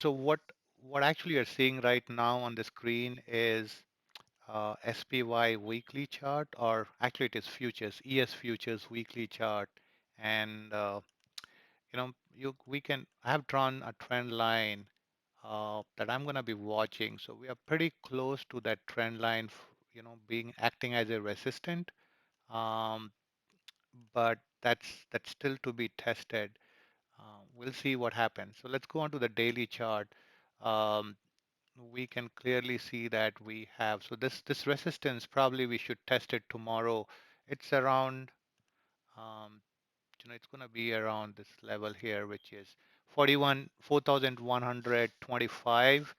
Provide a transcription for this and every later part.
So what actually you're seeing right now on the screen is SPY weekly chart, or actually it is futures, ES futures weekly chart, and we can I have drawn a trend line that I'm going to be watching. So we are pretty close to that trend line, being acting as a resistant. Um, but that's still to be tested. We'll see what happens. So let's go on to the daily chart. Um, we can clearly see that we have, so this resistance, probably we should test it tomorrow. It's around, um, it's going to be around this level here, which is 4,125,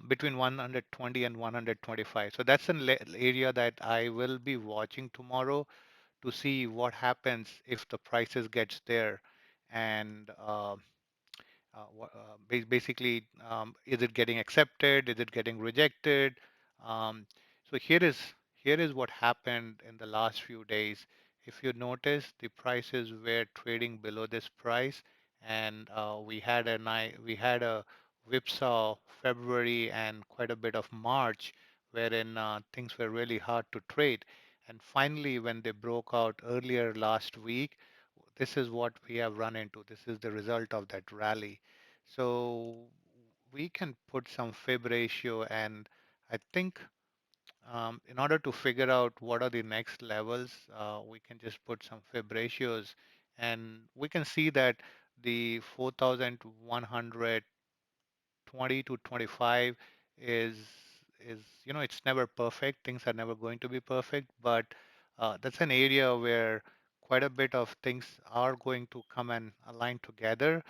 between 120 and 125. So that's an area that I will be watching tomorrow to see what happens if the prices gets there, and basically, is it getting accepted? Is it getting rejected? Um, so here is what happened in the last few days. If you notice, the prices were trading below this price, and we had a whipsaw February and quite a bit of March, wherein things were really hard to trade. And finally, when they broke out earlier last week, this is what we have run into. This is the result of that rally. So we can put some fib ratio, and I think in order to figure out what are the next levels, we can just put some fib ratios, and we can see that the 4,100 20 to 25 is it's never perfect. Things are never going to be perfect, but that's an area where quite a bit of things are going to come and align together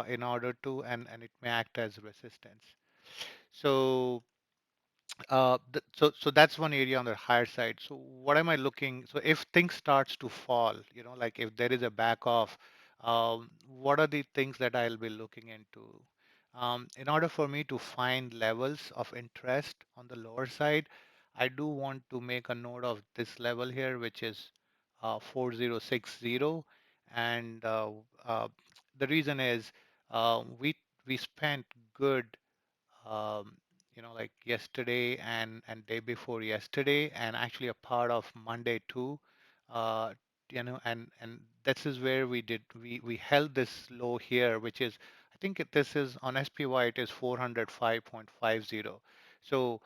in order to, and it may act as resistance. So so that's one area on the higher side. So what am I looking? So if things starts to fall, like if there is a back off, what are the things that I'll be looking into? In order for me to find levels of interest on the lower side, I do want to make a note of this level here, which is 4060, and the reason is we spent good, um, like yesterday and day before yesterday, and actually a part of Monday too. Uh, and this is where we held this low here, which is, I think this is on SPY, it is 405.50. So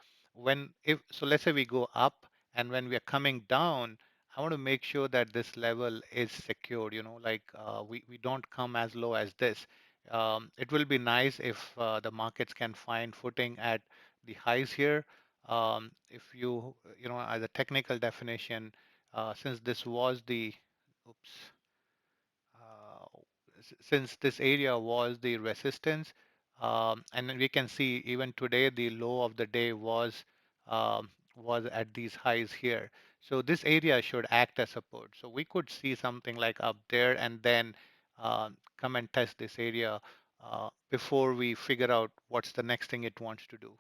let's say we go up, and when we are coming down, I want to make sure that this level is secured. Like we don't come as low as this. It will be nice if the markets can find footing at the highs here. If as a technical definition, since this was the, oops, uh, since this area was the resistance, and then we can see even today the low of the day was at these highs here. So this area should act as support. So we could see something like up there, and then come and test this area before we figure out what's the next thing it wants to do.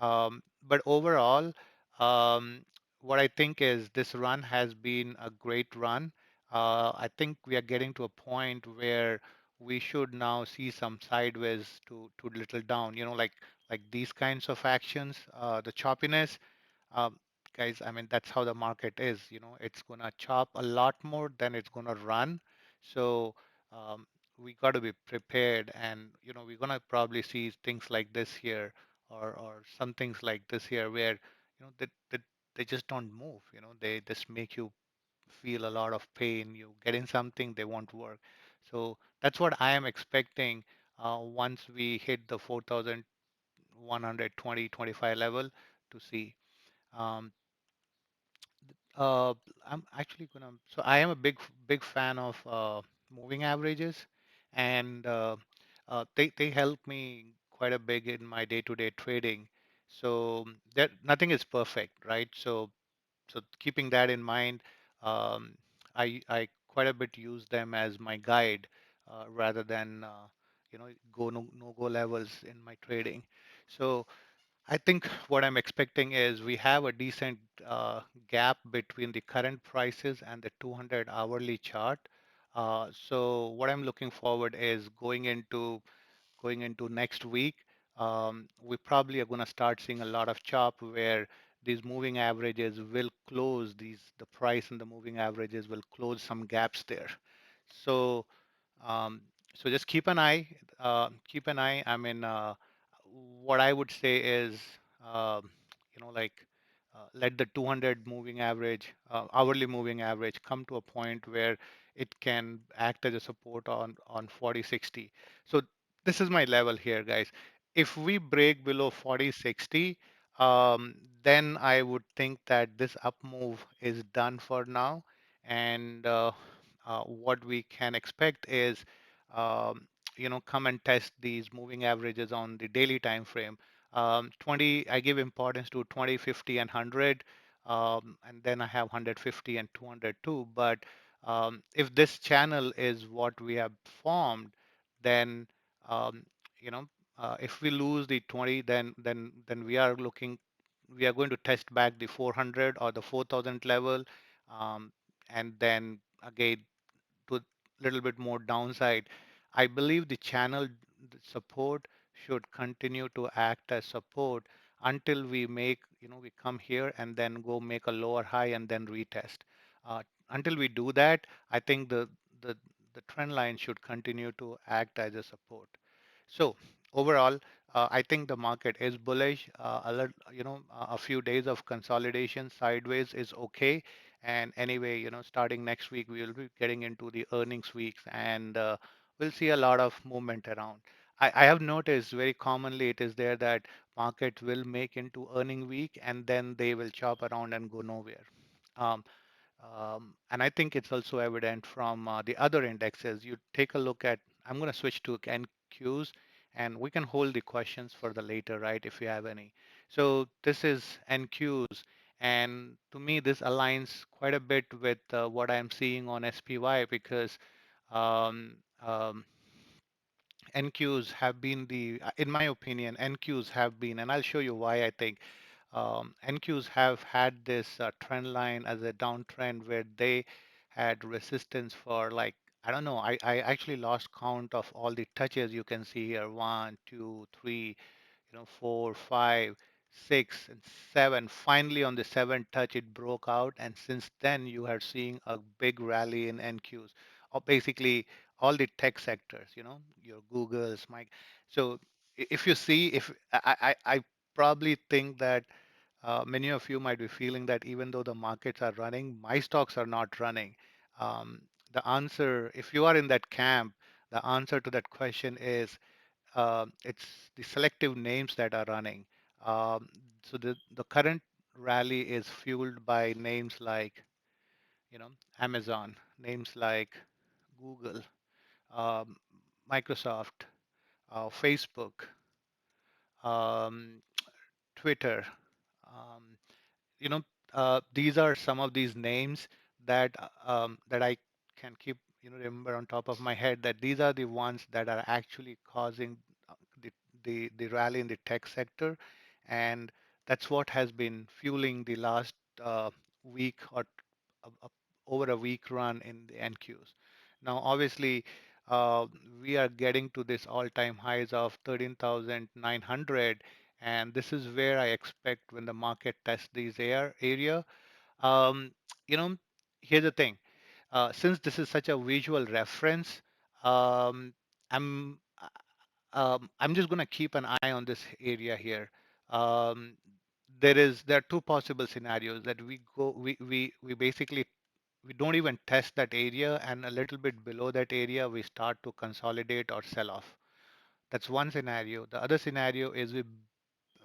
But overall, um, what I think is this run has been a great run. I think we are getting to a point where we should now see some sideways to little down. Like these kinds of actions, the choppiness. Um, Guys, I mean, that's how the market is. It's gonna chop a lot more than it's gonna run. So we got to be prepared, and we're gonna probably see things like this here, or some things like this here, where they just don't move. They just make you feel a lot of pain. You get in something, they won't work. So that's what I am expecting once we hit the 4,120, 25 level to see. Um, uh, I'm actually gonna. So I am a big fan of moving averages, and they help me quite a bit in my day-to-day trading. So that nothing is perfect, right? So keeping that in mind, I quite a bit use them as my guide rather than go no go levels in my trading. So I think what I'm expecting is we have a decent gap between the current prices and the 200 hourly chart. So what I'm looking forward is going into next week, we probably are going to start seeing a lot of chop where these moving averages will close the price and the moving averages will close some gaps there. So um, so just keep an eye. I mean, what I would say is, um, like let the 200 moving average, hourly moving average, come to a point where it can act as a support on 4060. So this is my level here, guys. If we break below 4060, then I would think that this up move is done for now, and what we can expect is, um, come and test these moving averages on the daily time frame. 20, I give importance to 20, 50, and 100, and then I have 150 and 200 too. But if this channel is what we have formed, then um, you know, if we lose the 20, then we are going to test back the 400 or the 4000 level, um, and then again to a little bit more downside. I believe the channel support should continue to act as support until we come here and then go make a lower high and then retest. Until we do that, I think the, the trend line should continue to act as a support. So overall, I think the market is bullish. A few days of consolidation sideways is okay. And anyway, starting next week, we will be getting into the earnings weeks, and we'll see a lot of movement around. I have noticed very commonly it is there that market will make into earning week, and then they will chop around and go nowhere. Um, and I think it's also evident from the other indexes. You take a look at, I'm going to switch to NQs, and we can hold the questions for the later, right, if you have any. So this is NQs, and to me, this aligns quite a bit with what I'm seeing on SPY because um, um, NQs have been in my opinion, NQs have been, and I'll show you why I think NQs have had this trend line as a downtrend where they had resistance for like, I don't know, I actually lost count of all the touches you can see here. One, two, three, 4, 5, 6, and 7. Finally, on the 7th touch, it broke out, and since then, you are seeing a big rally in NQs, or basically all the tech sectors. Your Googles, Mike. So if you see, if I probably think that many of you might be feeling that even though the markets are running, my stocks are not running. Um, the answer, if you are in that camp, the answer to that question is it's the selective names that are running. So the current rally is fueled by names like, Amazon, names like Google, um, Microsoft, Facebook, um, Twitter. Um, you know, these are some of these names that I can keep, remember on top of my head that these are the ones that are actually causing uh, the the rally in the tech sector, and that's what has been fueling the last week or a, a, over a week run in the NQs. Now, obviously, uh, we are getting to this all-time highs of 13,900, and this is where I expect when the market tests these area. Um, you know, Here's the thing. Since this is such a visual reference, um, I'm I'm just going to keep an eye on this area here. Um, there are two possible scenarios that we basically we don't even test that area, and a little bit below that area we start to consolidate or sell off. That's one scenario. The other scenario is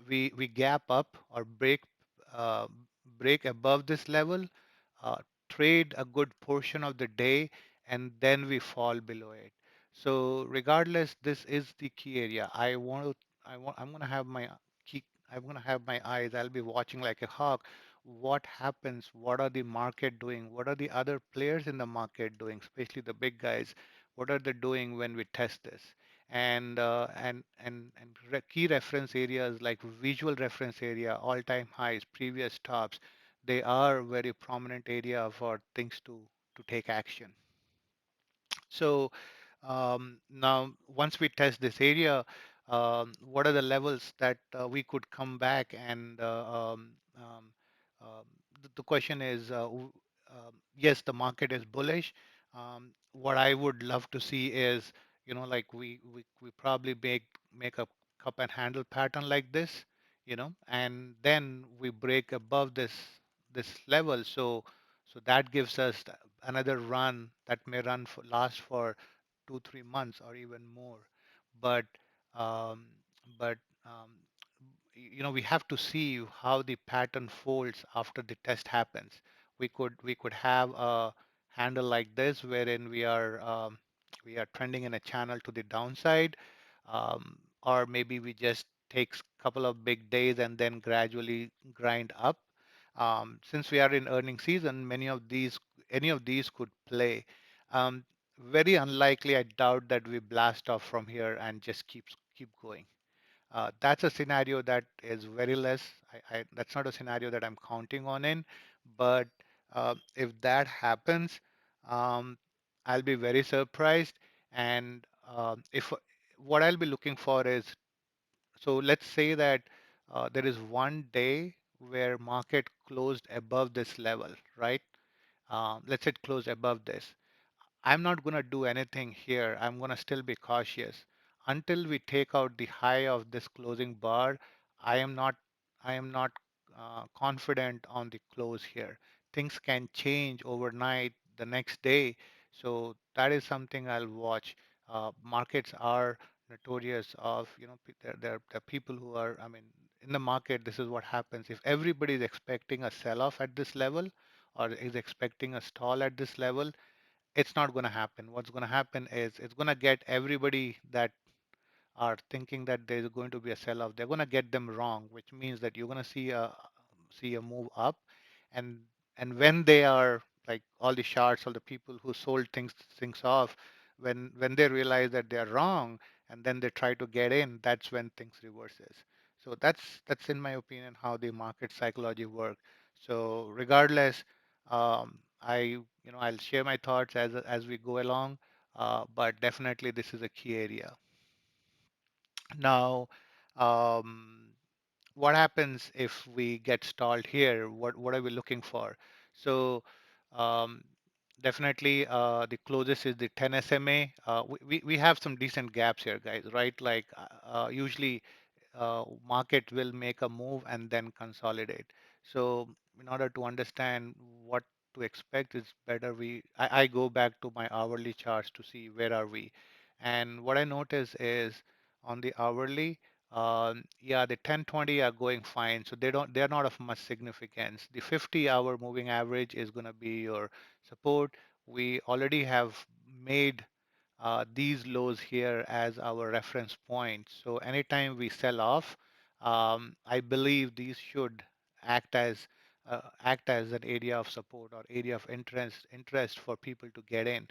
we gap up or uh, break above this level, uh, trade a good portion of the day, and then we fall below it. So regardless, this is the key area. I'm gonna have my key. I'm gonna have my eyes. I'll be watching like a hawk. What happens? What are the market doing? What are the other players in the market doing? Especially the big guys. What are they doing when we test this? And key reference areas like visual reference area, all-time highs, previous tops, they are very prominent area for things to take action. So Now, once we test this area, what are the levels that we could come back and the question is, yes, the market is bullish. What I would love to see is, like we probably make a cup and handle pattern like this, and then we break above this level. So that gives us another run that may last for 2 3 months or even more. But um, but we have to see how the pattern folds after the test happens. We could have a handle like this wherein we are trending in a channel to the downside, or maybe we just takes couple of big days and then gradually grind up. Since we are in earning season, any of these could play. Um, Very unlikely. I doubt that we blast off from here and just keep going. That's a scenario that is very less. That's not a scenario that I'm counting on in. But if that happens, um, I'll be very surprised. And if what I'll be looking for is, so let's say that there is one day where market closed above this level, right? Let's say it closed above this. I'm not going to do anything here. I'm going to still be cautious until we take out the high of this closing bar. I am not I am not confident on the close here. Things can change overnight the next day. So that is something I'll watch. Markets are notorious of, they're people who are, I mean, in the market, this is what happens. If everybody is expecting a sell-off at this level or is expecting a stall at this level, it's not going to happen. What's going to happen is it's going to get everybody that are thinking that there's going to be a sell-off. They're going to get them wrong, which means that you're going to see a move up, and when they are like all the shards, all the people who sold things off, when they realize that they are wrong, and then they try to get in, that's when things reverses. So that's in my opinion how the market psychology works. So regardless, I'll share my thoughts as we go along, but definitely this is a key area. Now, um, what happens if we get stalled here? What are we looking for? So um, definitely the closest is the 10 SMA. We have some decent gaps here, guys, right? Like usually market will make a move and then consolidate. So in order to understand what to expect, it's better I go back to my hourly charts to see where are we. And what I notice is on the hourly, yeah, the 1020 are going fine. So they're not of much significance. The 50-hour moving average is going to be your support. We already have made these lows here as our reference point. So anytime we sell off, I believe these should act as act as an area of support or area of interest for people to get in.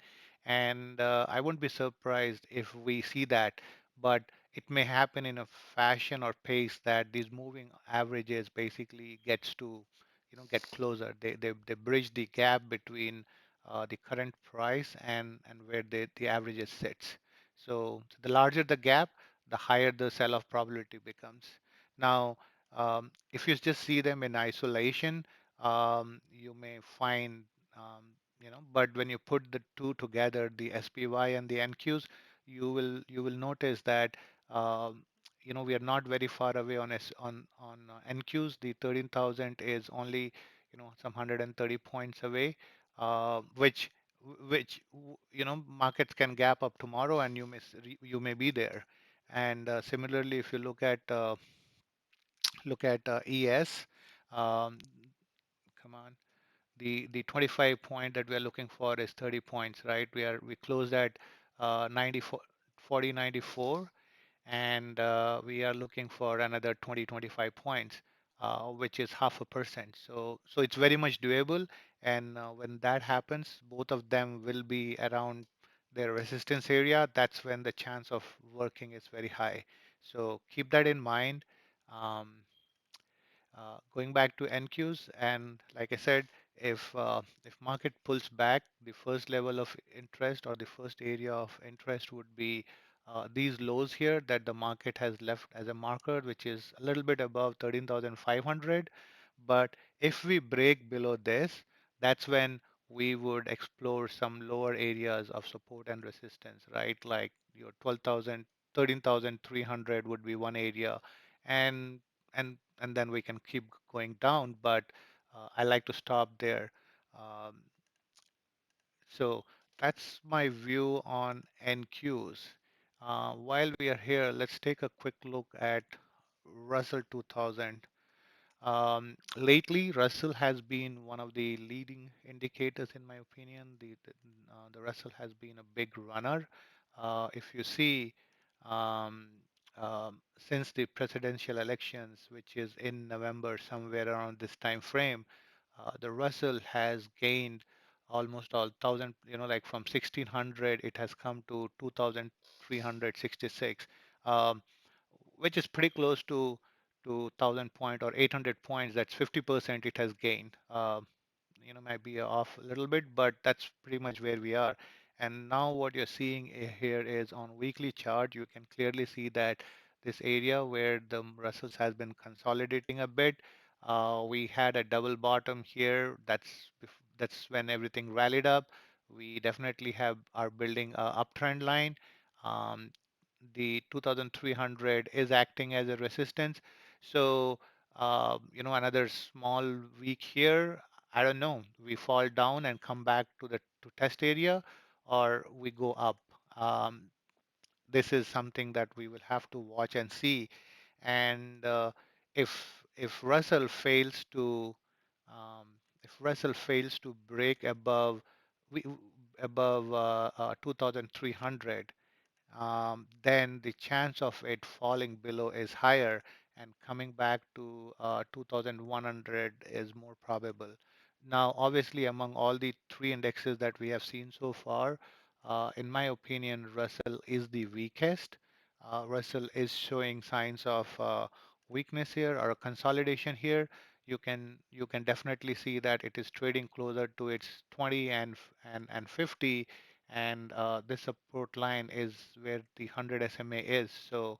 And I wouldn't be surprised if we see that, but it may happen in a fashion or pace that these moving averages basically gets to, get closer. They bridge the gap between the current price and where the averages sits. So the larger the gap, the higher the sell-off probability becomes. Now, if you just see them in isolation, you may find, but when you put the two together, the SPY and the NQs, you will notice that um, we are not very far away on NQs. The 13,000 is only some 130 points away, which markets can gap up tomorrow and you may be there. And similarly, if you look at ES, um, come on, the 25 point that we are looking for is 30 points, right? We closed at 94 40.94, and we are looking for another 20-25 points, which is 0.5%. So it's very much doable, and when that happens, both of them will be around their resistance area. That's when the chance of working is very high. So keep that in mind. Um, Going back to NQs, and like I said, If market pulls back, the first level of interest or the first area of interest would be these lows here that the market has left as a marker, which is a little bit above 13,500. But if we break below this, that's when we would explore some lower areas of support and resistance, right? Like your 12,000, 13,300 would be one area, and and then we can keep going down. But I like to stop there. Um, so that's my view on NQs. While we are here, let's take a quick look at Russell 2000. Lately, Russell has been one of the leading indicators, in my opinion. The Russell has been a big runner. If you see, um, since the presidential elections, which is in November, somewhere around this time frame, the Russell has gained almost all thousand. Like from 1600, it has come to 2366. Um, which is pretty close to 1000 point or 800 points. That's 50% it has gained. Might be off a little bit, but that's pretty much where we are. And now what you're seeing here is on weekly chart, you can clearly see that this area where the Russells has been consolidating a bit. We had a double bottom here. That's when everything rallied up. We definitely are building a uptrend line. Um, the 2300 is acting as a resistance. So, another small week here. I don't know. We fall down and come back to the to test area, or we go up. Um, this is something that we will have to watch and see. And if Russell fails to um, if Russell fails to break we, above 2300, then the chance of it falling below is higher and coming back to 2100 is more probable. Now, obviously, among all the three indexes that we have seen so far, in my opinion, Russell is the weakest. Russell is showing signs of weakness here or a consolidation here. You can definitely see that it is trading closer to its 20 and 50, and this support line is where the 100 SMA is. So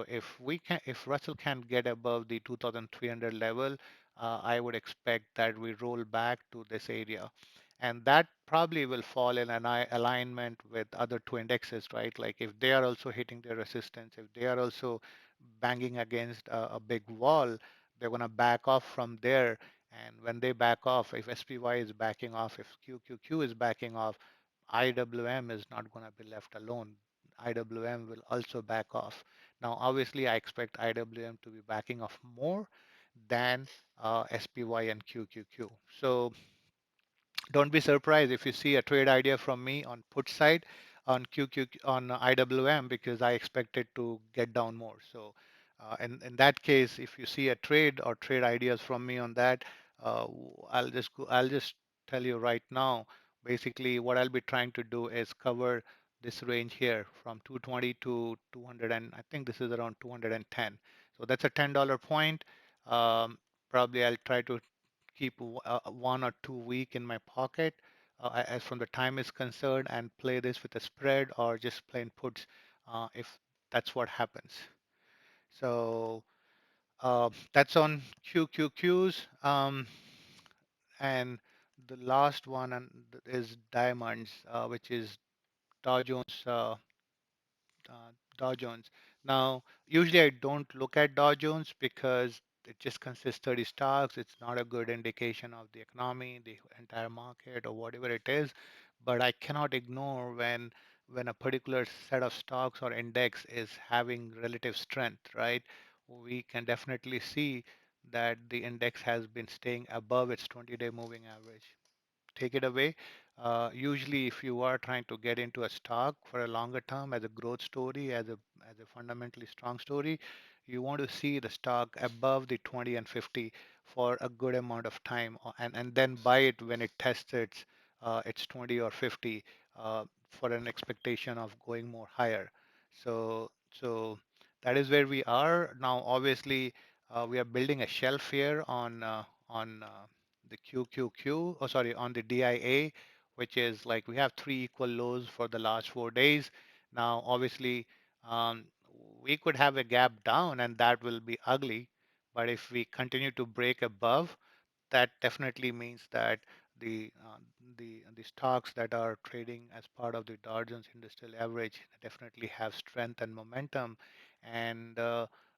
if Russell can get above the 2300 level, I would expect that we roll back to this area, and that probably will fall in an alignment with other two indexes, right? Like if they are also hitting their resistance, if they are also banging against a big wall, they're going to back off from there. And when they back off, if SPY is backing off, if QQQ is backing off, IWM is not going to be left alone. IWM will also back off. Now, obviously, I expect IWM to be backing off more than SPY and QQQ. So don't be surprised if you see a trade idea from me on put side on QQ on IWM, because I expect it to get down more. So, in that case, if you see a trade or trade ideas from me on that, I'll just tell you right now. Basically, what I'll be trying to do is cover this range here from 220 to 200, and I think this is around 210. So that's a $10 point. Um, Probably I'll try to keep 1 or 2 week in my pocket as from the time is concerned, and play this with a spread or just plain puts if that's what happens. So that's on QQQs. And the last one is diamonds, which is Dow Jones. Dow Jones. Now, usually I don't look at Dow Jones because it just consists 30 stocks. It's not a good indication of the economy, the entire market, or whatever it is. But I cannot ignore when a particular set of stocks or index is having relative strength, right? We can definitely see that the index has been staying above its 20-day moving average. Take it away. Usually, if you are trying to get into a stock for a longer term as a growth story, as a fundamentally strong story, you want to see the stock above the 20 and 50 for a good amount of time, and then buy it when it tests its 20 or 50 for an expectation of going more higher. So that is where we are now. Obviously, we are building a shelf here on the QQQ, oh sorry, on the DIA, which is like we have three equal lows for the last 4 days. Now, obviously, um, we could have a gap down and that will be ugly. But if we continue to break above, that definitely means that the stocks that are trading as part of the Dow Jones Industrial Average definitely have strength and momentum, and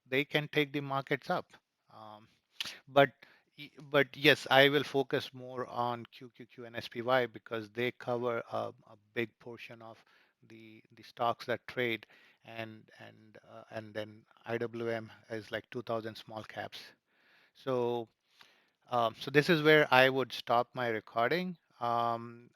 they can take the markets up. Um, but but yes, I will focus more on QQQ and SPY because they cover a big portion of the stocks that trade, and then IWM is like 2,000 small caps. So so this is where I would stop my recording. And